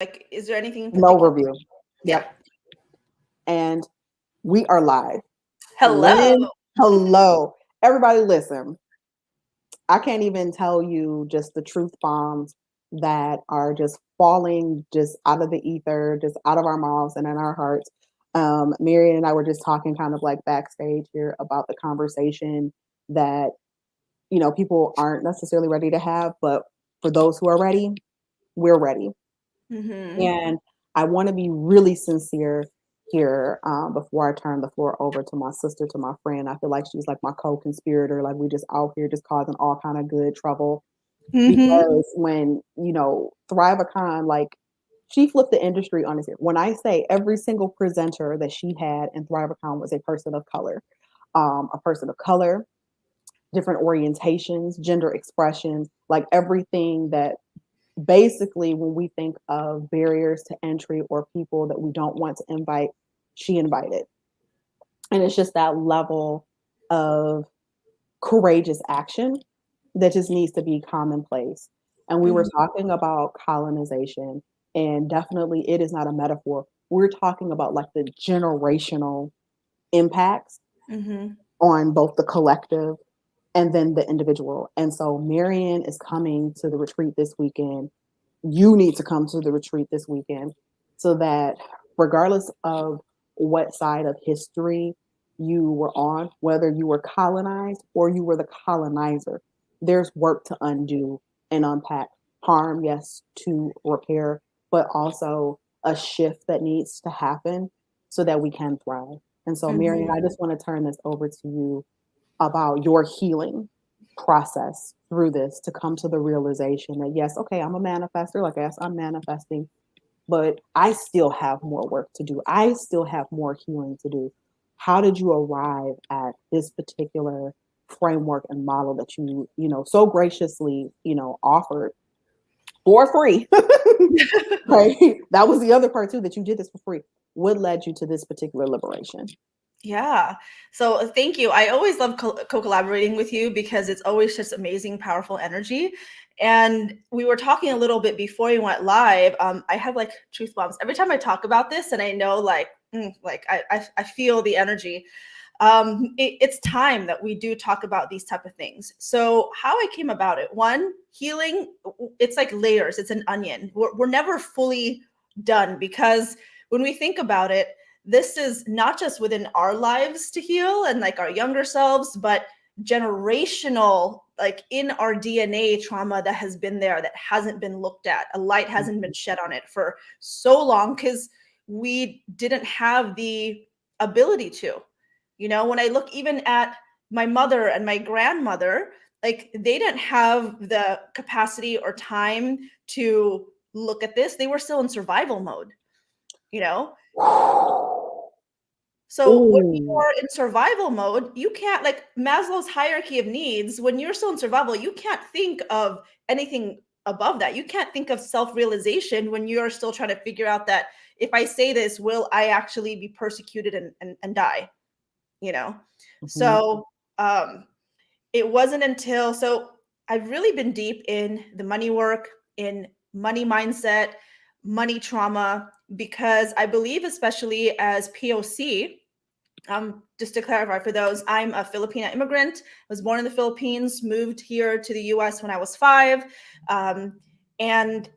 Like, is there anything in An particular? overview. Yeah. Yep. And we are live. Hello. Lynn, hello. Everybody listen. I can't even tell you just the truth bombs that are just falling just out of the ether, just out of our mouths and in our hearts. Marian and I were just talking kind of like backstage here about the conversation that, people aren't necessarily ready to have, but for those who are ready, we're ready. Mm-hmm. And I want to be really sincere here before I turn the floor over to my sister, to my friend. I feel like she's like my co-conspirator. Like we just out here just causing all kind of good trouble. Mm-hmm. Because when, ThriveCon, like she flipped the industry on its ear. When I say every single presenter that she had in ThriveCon was a person of color, different orientations, gender expressions, like everything that basically when we think of barriers to entry or people that we don't want to invite, she invited. And it's just that level of courageous action that just needs to be commonplace. And we were Mm-hmm. talking about colonization, and definitely it is not a metaphor. We're talking about like the generational impacts Mm-hmm. on both the collective and then the individual. And so Marian is coming to the retreat this weekend. You need to come to the retreat this weekend so that regardless of what side of history you were on, whether you were colonized or you were the colonizer, there's work to undo and unpack. Harm, yes, to repair, but also a shift that needs to happen so that we can thrive. And so, Marian, Mm-hmm. I just want to turn this over to you about your healing process through this to come to the realization that yes, okay, I'm a manifester, like yes, I'm manifesting, but I still have more work to do. I still have more healing to do. How did you arrive at this particular framework and model that so graciously, offered for free? Right? That was the other part too, that you did this for free. What led you to this particular liberation? Yeah. So thank you. I always love co-collaborating with you because it's always just amazing, powerful energy. And we were talking a little bit before you went live. I have like truth bombs every time I talk about this, and I know I feel the energy. It's time that we do talk about these type of things. So how I came about it, one, healing, it's like layers. It's an onion. We're never fully done because when we think about it, this is not just within our lives to heal and like our younger selves, but generational, like in our DNA trauma that has been there that hasn't been looked at. A light hasn't been shed on it for so long because we didn't have the ability to. When I look even at my mother and my grandmother, like they didn't have the capacity or time to look at this. They were still in survival mode, you know? So when Ooh. you're in survival mode, you can't, like Maslow's hierarchy of needs, when you're still in survival, you can't think of anything above that. You can't think of self-realization when you're still trying to figure out that if I say this, will I actually be persecuted and die? You know? Mhm. So um it wasn't until so I've really been deep in the money work, in money mindset, money trauma, because I believe, especially as POC, just to clarify for those, I'm a Filipina immigrant. I was born in the Philippines, moved here to the US when I was 5. And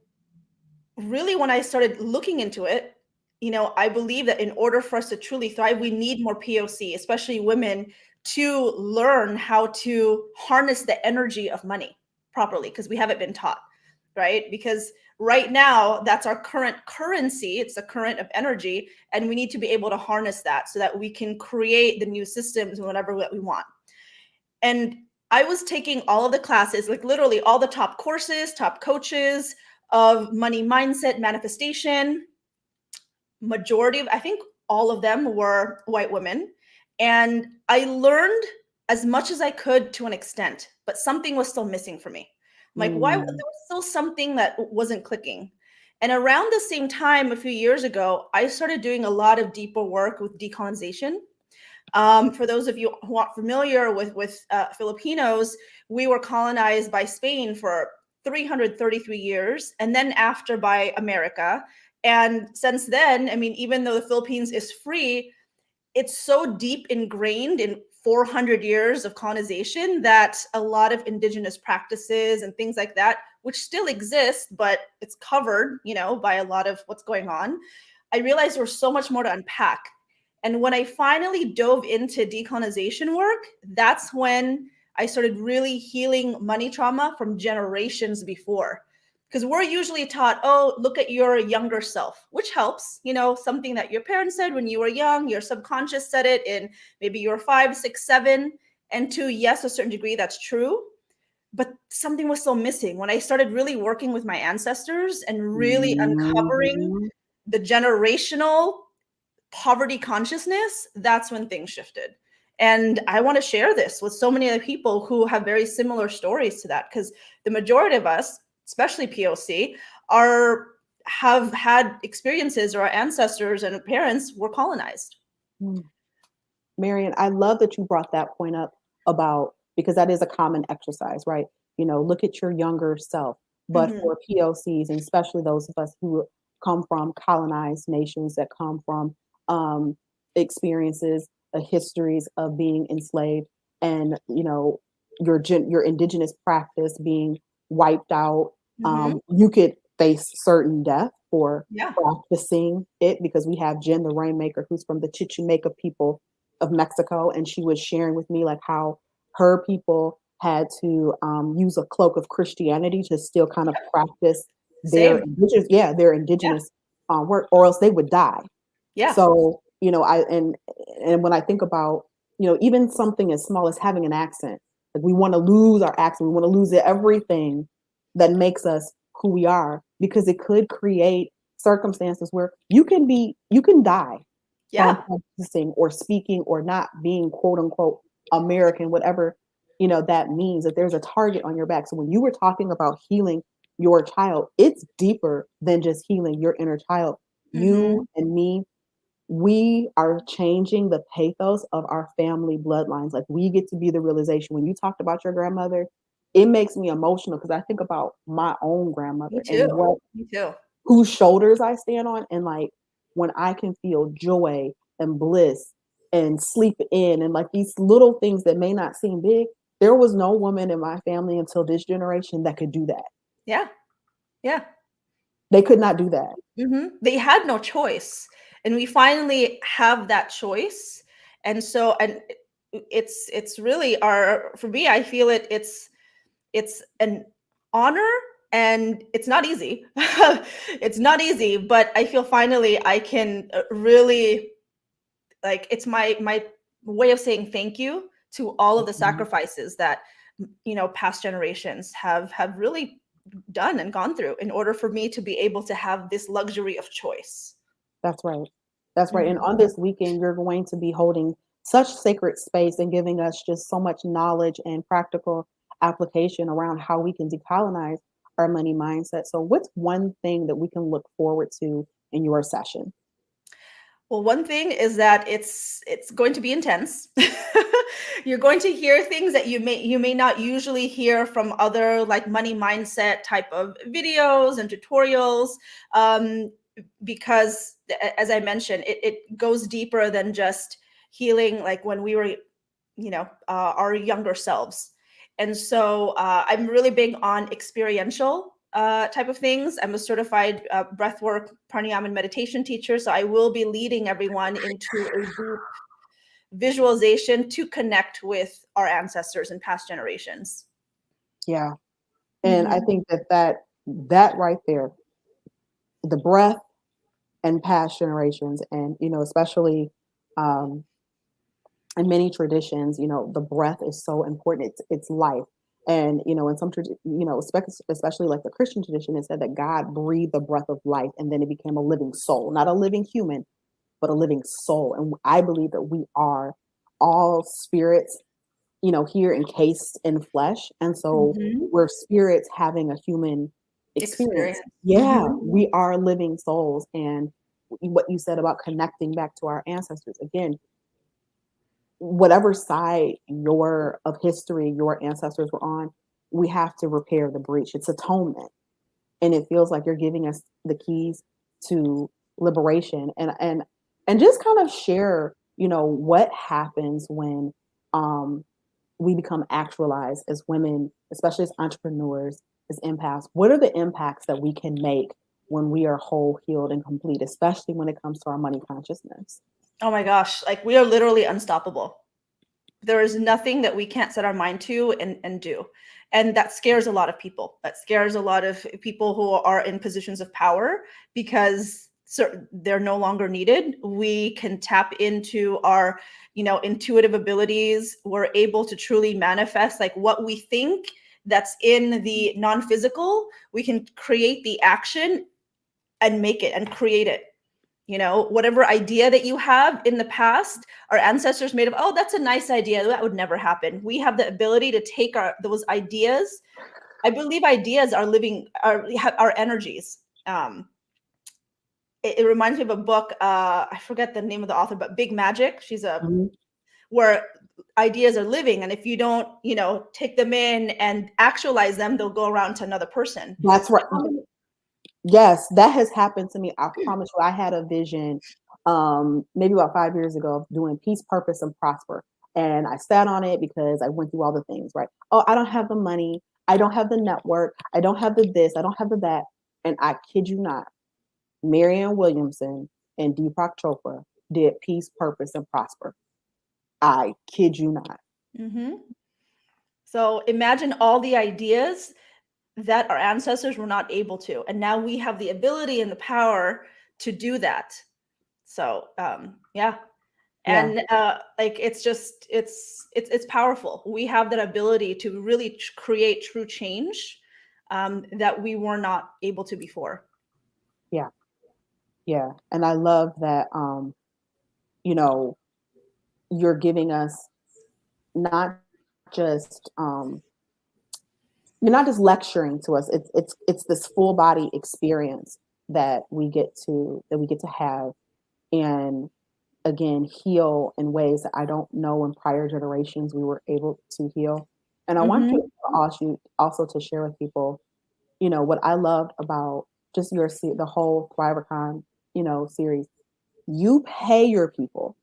really, when I started looking into it, I believe that in order for us to truly thrive, we need more POC, especially women, to learn how to harness the energy of money properly because we haven't been taught, right? Because right now, that's our current currency, it's the current of energy, and we need to be able to harness that so that we can create the new systems and whatever that we want. And I was taking all of the classes, like literally all the top courses, top coaches of money mindset, manifestation. Majority of, I think all of them were white women. And I learned as much as I could to an extent, but something was still missing for me. I'm like, why? There Mm. was still something that wasn't clicking. And around the same time, a few years ago, I started doing a lot of deeper work with decolonization. For those of you who aren't familiar with Filipinos, we were colonized by Spain for 333 years, and then after by America. And since then, I mean, even though the Philippines is free, it's so deep ingrained in 400 years of colonization that a lot of indigenous practices and things like that, which still exist, but it's covered, by a lot of what's going on. I realized there was so much more to unpack. And when I finally dove into decolonization work, that's when I started really healing money trauma from generations before. Because we're usually taught, oh, look at your younger self, which helps, something that your parents said when you were young, your subconscious said it in maybe you're 5, 6, 7. And to, yes, a certain degree, that's true. But something was still missing. When I started really working with my ancestors and really uncovering Mhm. the generational poverty consciousness, that's when things shifted. And I want to share this with so many other people who have very similar stories to that, because the majority of us, especially POC, have had experiences, or our ancestors and parents were colonized. Mm. Marian, I love that you brought that point up about, because that is a common exercise, right? Look at your younger self. But Hmm. for POCs, and especially those of us who come from colonized nations, that come from experiences, histories of being enslaved, and your indigenous practice being wiped out, Hmm. you could face certain death for Yeah. practicing it, because we have Jen the Rainmaker, who's from the Chichimeca people of Mexico, and she was sharing with me like how her people had to use a cloak of Christianity to still kind of practice Same. their Yeah. indigenous work, or else they would die. Yeah. So and when I think about even something as small as having an accent, like we want to lose our accent, we want to lose everything that makes us who we are, because it could create circumstances where you can die from Yeah. practicing or speaking or not being quote unquote American, whatever that means, that there's a target on your back. So when you were talking about healing your child, it's deeper than just healing your inner child. Hmm. You and me, we are changing the pathos of our family bloodlines. Like, we get to be the realization. When you talked about your grandmother, it makes me emotional, because I think about my own Me grandmother too. and what Me too. whose shoulders I stand on. And like, when I can feel joy and bliss and sleep in, and like these little things that may not seem big, there was no woman in my family until this generation that could do that. Yeah. Yeah. They could not do that. They had no choice, and we finally have that choice. And so, and it's really our, for me, I feel it's an honor, and it's not easy. It's not easy, but I feel finally I can really, like, it's my way of saying thank you to all of the Mhm. sacrifices that past generations have really done and gone through in order for me to be able to have this luxury of choice. That's right. That's right. And Mhm. on this weekend, you're going to be holding such sacred space and giving us just so much knowledge and practical application around how we can decolonize our money mindset. So, what's one thing that we can look forward to in your session? Well, one thing is that it's going to be intense. You're going to hear things that you may not usually hear from other, like, money mindset type of videos and tutorials, um, because as I mentioned, it goes deeper than just healing, like when we were, our younger selves. And so I'm really big on experiential type of things. I'm a certified breathwork, pranayama, and meditation teacher. So I will be leading everyone into a deep visualization to connect with our ancestors and past generations. Yeah. And I Hmm. think that right there, the breath and past generations, and especially um, in many traditions, the breath is so important. It's life. And in some especially like the Christian tradition, it said that God breathed the breath of life, and then it became a living soul, not a living human, but a living soul. And I believe that we are all spirits, here encased in flesh. And so Hmm. we're spirits having a human experience. Experience. Yeah, Hmm. we are living souls. And what you said about connecting back to our ancestors, again, whatever side your of history your ancestors were on, we have to repair the breach. It's atonement. And it feels like you're giving us the keys to liberation, and just kind of share, what happens when we become actualized as women, especially as entrepreneurs, as empaths. What are the impacts that we can make when we are whole, healed, and complete, especially when it comes to our money consciousness? Oh my gosh, like we are literally unstoppable. There is nothing that we can't set our mind to and do. And that scares a lot of people. That scares a lot of people who are in positions of power because they're no longer needed. We can tap into our, intuitive abilities. We're able to truly manifest like what we think that's in the non-physical. We can create the action and make it and create it. Whatever idea that you have in the past, our ancestors made of, oh, that's a nice idea, that would never happen. We have the ability to take those ideas. I believe ideas are our energies. It reminds me of a book, I forget the name of the author, but Big Magic. Mhm. Where ideas are living, and if you don't, take them in and actualize them, they'll go around to another person. That's right. Yes, that has happened to me. I promise you, I had a vision maybe about 5 years ago of doing peace, purpose, and prosper. And I sat on it because I went through all the things, right? Oh, I don't have the money. I don't have the network. I don't have the this. I don't have the that. And I kid you not, Marian Williamson and Deepak Chopra did peace, purpose, and prosper. I kid you not. Mm-hmm. So imagine all the ideas that our ancestors were not able to, and now we have the ability and the power to do that. So yeah. Yeah. And like it's powerful. We have that ability to really create true change that we were not able to before. Yeah. Yeah. And I love that you know, you're giving us not just you're not just lecturing to us. It's this full body experience that we get to have, and again heal in ways that I don't know in prior generations we were able to heal. And I want you Mm-hmm. to also to share with people, what I loved about just the whole ThriverCon, series. You pay your people,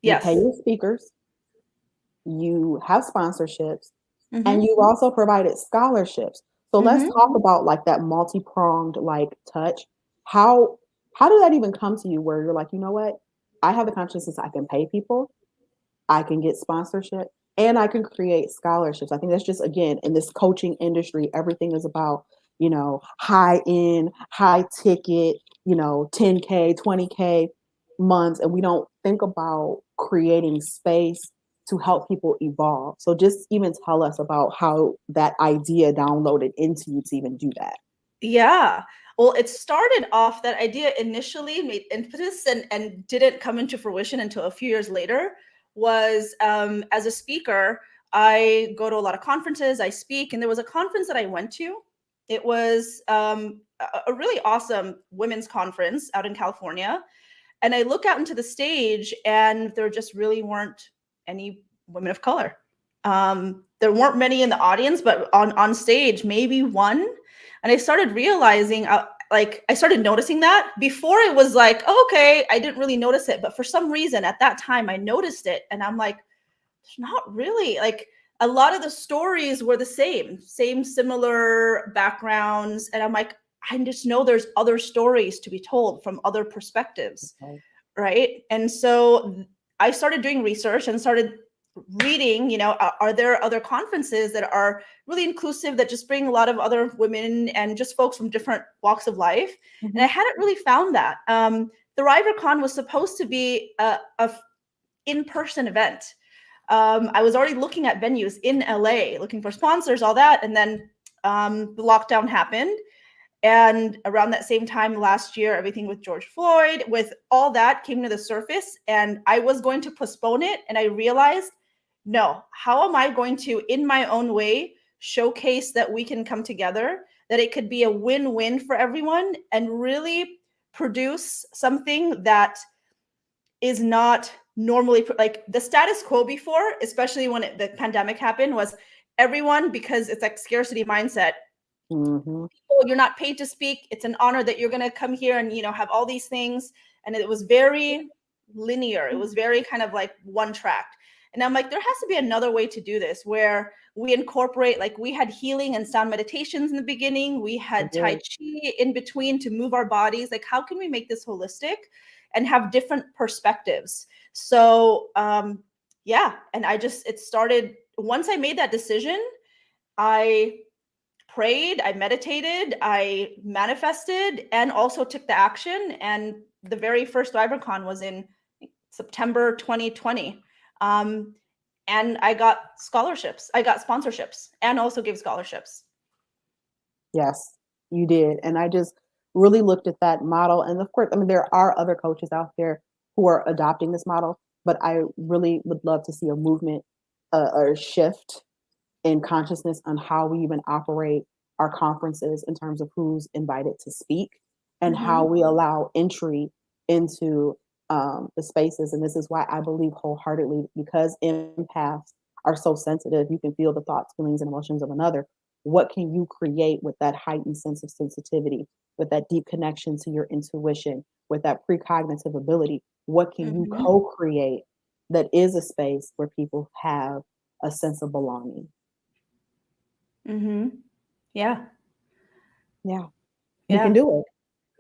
you pay Yes. your speakers, you have sponsorships, and Mm-hmm. you've also provided scholarships. So let's Mm-hmm. talk about like that multi-pronged like touch. How how did that even come to you where you're like, you know what? I have the consciousness I can pay people, I can get sponsorship, and I can create scholarships. I think that's just again in this coaching industry, everything is about, high end, high ticket, 10K, 20K months, and we don't think about creating space to help people evolve. So just even tell us about how that idea downloaded into you to even do that. Yeah. Well, it started off, that idea initially made impetus and didn't come into fruition until a few years later. Was as a speaker, I go to a lot of conferences, I speak, and there was a conference that I went to. It was a really awesome women's conference out in California. And I look out into the stage, and there just really weren't any women of color. There weren't many in the audience, but on stage, maybe one. And I started realizing, like, I started noticing that. Before it was like, oh, okay, I didn't really notice it, but for some reason at that time I noticed it, and I'm like, there's not really, like, a lot of the stories were the same similar backgrounds, and I'm like, I just know there's other stories to be told from other perspectives, Okay. right? And so I started doing research and started reading, are there other conferences that are really inclusive, that just bring a lot of other women and just folks from different walks of life? And I Mhm. hadn't really found that. The RiverCon was supposed to be a in-person event. I was already looking at venues in LA, looking for sponsors, all that. And then the lockdown happened. And around that same time last year, everything with George Floyd, with all that came to the surface. And I was going to postpone it. And I realized, no, how am I going to, in my own way, showcase that we can come together, that it could be a win-win for everyone, and really produce something that is not normally, like the status quo before, especially when the pandemic happened, was everyone because it's like scarcity mindset. Mm-hmm. Oh, you're not paid to speak. It's an honor that you're going to come here and, have all these things. And it was very linear. It was very kind of like one track. And I'm like, there has to be another way to do this where we incorporate, like we had healing and sound meditations in the beginning. We had Tai Chi in between to move our bodies. Like, how can we make this holistic and have different perspectives? So, yeah. And it started, once I made that decision, I prayed, I meditated, I manifested, and also took the action. And the very first DriverCon was in September 2020. And I got scholarships, I got sponsorships, and also gave scholarships. Yes, you did. And I just really looked at that model. And of course, I mean, there are other coaches out there who are adopting this model, but I really would love to see a movement, or a shift in consciousness on how we even operate our conferences in terms of who's invited to speak and how we allow entry into the spaces. And this is why I believe wholeheartedly, because empaths are so sensitive, you can feel the thoughts, feelings, and emotions of another. What can you create with that heightened sense of sensitivity, with that deep connection to your intuition, with that precognitive ability? What can you co-create that is a space where people have a sense of belonging? Yeah. Yeah. We can do it.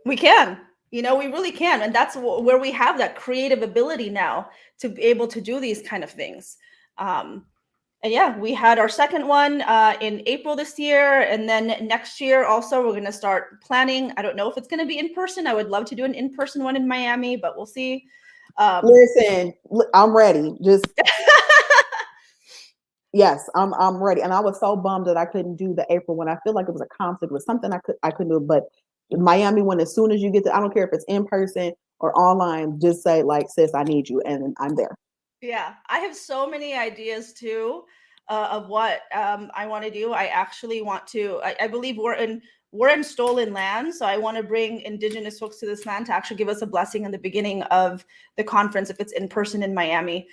We can. We really can. And that's where we have that creative ability now to be able to do these kind of things. And yeah, we had our second one in April this year. And then next year also, we're going to start planning. I don't know if it's going to be in person. I would love to do an in-person one in Miami, but we'll see. Listen, I'm ready. Just yes, I'm ready. And I was so bummed that I couldn't do the April one. I feel like it was a conflict with something I couldn't do. But the Miami one, as soon as you get to, I don't care if it's in person or online, just say like, sis, I need you, and I'm there. Yeah, I have so many ideas too of what I want to do. I actually want to. I believe we're in stolen land, so I want to bring indigenous folks to this land to actually give us a blessing in the beginning of the conference if it's in person in Miami.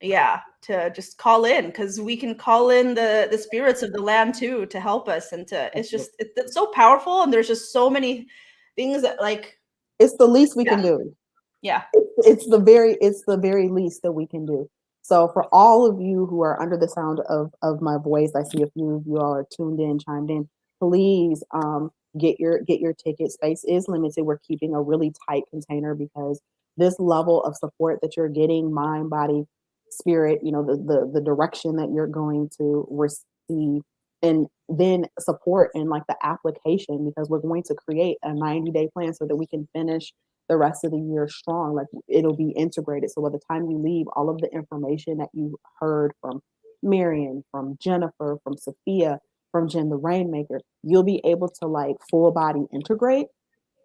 Yeah, to just call in, because we can call in the spirits of the land too to help us, and it's so powerful, and there's just so many things that like it's the least we can do. Yeah. It's the very least that we can do. So for all of you who are under the sound of my voice, I see a few of you all are tuned in, chimed in. Please get your ticket. Space is limited. We're keeping a really tight container because this level of support that you're getting, mind, body, spirit, the direction that you're going to receive, and then support in like the application, because we're going to create a 90-day plan so that we can finish the rest of the year strong. Like it'll be integrated. So by the time you leave, all of the information that you heard from Marian, from Jennifer, from Sophia, from Jen the Rainmaker, you'll be able to like full body integrate,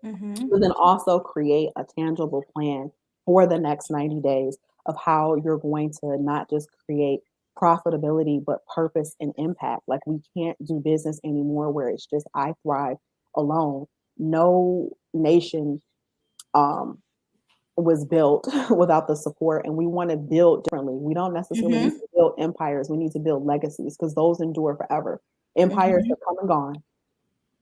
but then also create a tangible plan for the next 90 days of how you're going to not just create profitability, but purpose and impact. Like we can't do business anymore where it's just I thrive alone. No nation was built without the support, and we want to build differently. We don't necessarily need to build empires. We need to build legacies because those endure forever. Empires have come and gone,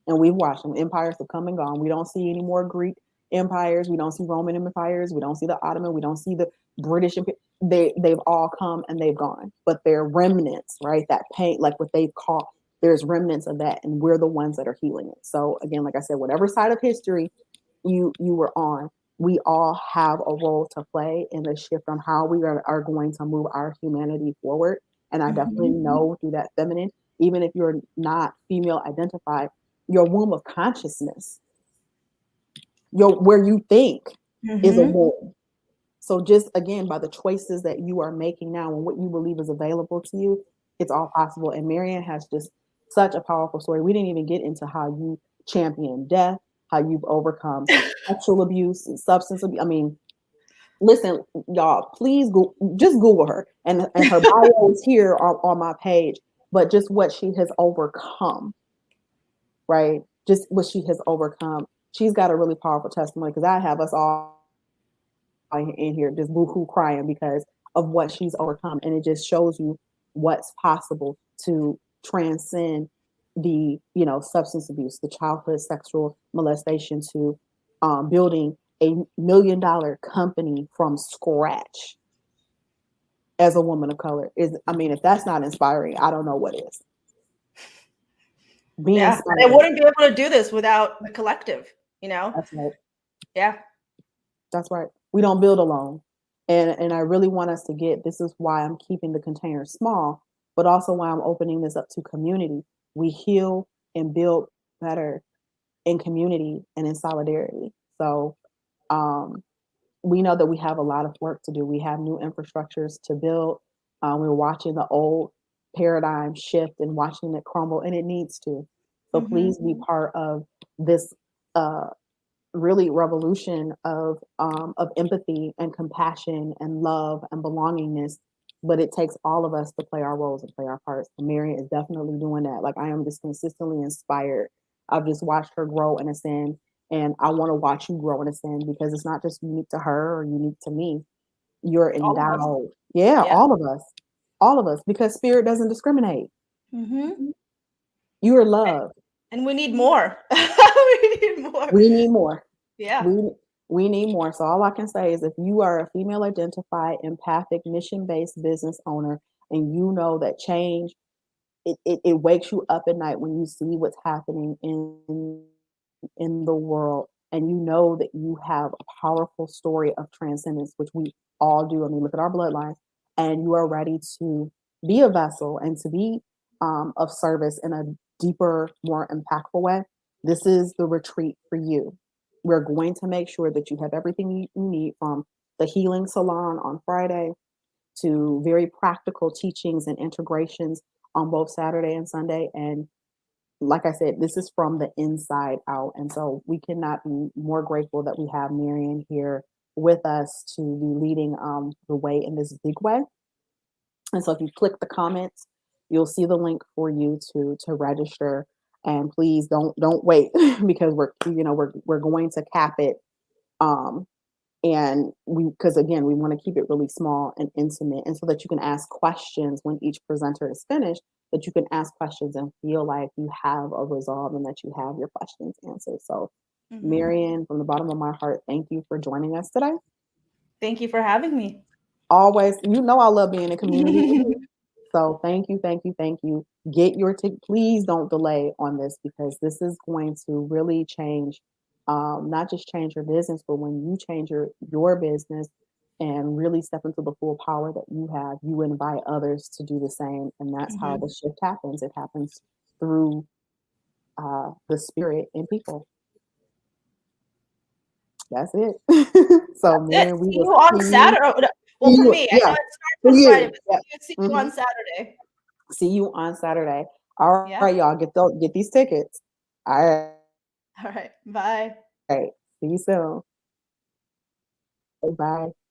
and we've watched them. Empires have come and gone. We don't see any more Greek empires. We don't see Roman empires. We don't see the Ottoman. We don't see the British. They've all come and they've gone, but they're remnants, right? That pain, like what they've caught, there's remnants of that, and we're the ones that are healing it. So again, like I said, whatever side of history you were on, we all have a role to play in the shift on how we are going to move our humanity forward. And I definitely know through that feminine, even if you're not female identified, your womb of consciousness, where you think is a womb. So just again, by the choices that you are making now and what you believe is available to you, it's all possible. And Marian has just such a powerful story. We didn't even get into how you champion death, how you've overcome sexual abuse and substance abuse. I mean, listen, y'all, please just Google her. And her bio is here on my page, but just what she has overcome, right? Just what she has overcome. She's got a really powerful testimony, because I have us all in here just boo-hoo crying because of what she's overcome. And it just shows you what's possible to transcend the, substance abuse, the childhood sexual molestation, to building a $1 million company from scratch as a woman of color. I mean, if that's not inspiring, I don't know what is. Be Yeah, inspired. I wouldn't be able to do this without the collective, That's right. Yeah. That's right. We don't build alone. And I really want us to get, this is why I'm keeping the container small, but also why I'm opening this up to community. We heal and build better in community and in solidarity. So we know that we have a lot of work to do. We have new infrastructures to build. We're watching the old paradigm shift and watching it crumble, and it needs to. So please be part of this really revolution of empathy and compassion and love and belongingness. But it takes all of us to play our roles and play our parts. And Marian is definitely doing that. Like, I am just consistently inspired. I've just watched her grow and ascend, and I want to watch you grow and ascend, because it's not just unique to her or unique to me. You're All of us. endowed. Yeah, Yeah. all of us. All of us, because spirit doesn't discriminate. Mm-hmm. You are loved. And we need more. We need more. We need more. Yeah. We need more. So all I can say is, if you are a female identified, empathic, mission-based business owner, and you know that change, it wakes you up at night when you see what's happening in the world, and you know that you have a powerful story of transcendence, which we all do. I mean, look at our bloodlines, and you are ready to be a vessel and to be of service in a deeper, more impactful way. This is the retreat for you. We're going to make sure that you have everything you need, from the healing salon on Friday to very practical teachings and integrations on both Saturday and Sunday. And like I said, this is from the inside out. And so we cannot be more grateful that we have Marian here with us to be leading the way in this big way. And so if you click the comments, you'll see the link for you to register. And please don't wait, because we're going to cap it. And because again, we want to keep it really small and intimate, and so that you can ask questions when each presenter is finished, that you can ask questions and feel like you have a resolve and that you have your questions answered. So Marian, from the bottom of my heart, thank you for joining us today. Thank you for having me. Always, I love being in community. So thank you, thank you, thank you. Get your ticket. Please don't delay on this, because this is going to really change, not just change your business, but when you change your business and really step into the full power that you have, you invite others to do the same. And that's how the shift happens. It happens through the spirit in people. That's it. So, Marian, we See will you on see you. Saturday. Well, for me, I know Yeah, it starts for on you. Friday, but Yeah. see you on Saturday. See you on Saturday. All Yeah. right, y'all, get these tickets. All right. All right. Bye. See you soon. Bye.